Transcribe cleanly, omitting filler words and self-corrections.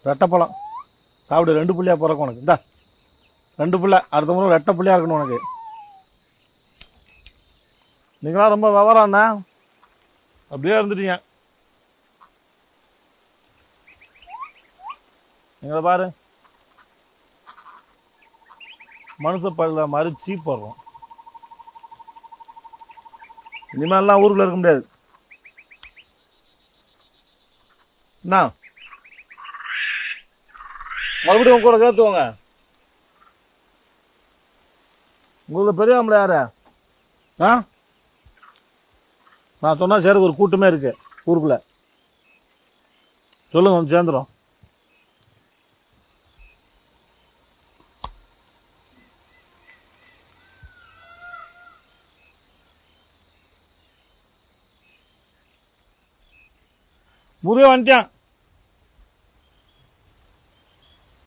ரெட்டைப்பழம் சாப்பிடு, 2 புள்ளியாக பிறக்கும் உனக்கு. இந்தா 2 புள்ள, அடுத்த முறை ரெட்டை புள்ளியாக இருக்கணும் உனக்கு. நீங்களாம் ரொம்ப விவரம் தான், அப்படியே இருந்துட்டீங்க. எங்களை பாரு, மனுஷ பல்ல மாதிரி சீப் போடுறோம். இனிமேலாம் ஊருக்குள்ள இருக்க முடியாது. என்ன மறுபடியும் கூட கேத்துவோங்க. உங்களுக்கு பெரிய ஆம்பளை யாரு? ஆ, நான் சொன்னா சரி, ஒரு கூட்டமே இருக்கு ஊருக்குள்ள. சொல்லுங்க, வந்து சேர்ந்துடும். முருகன் வந்துட்டான்.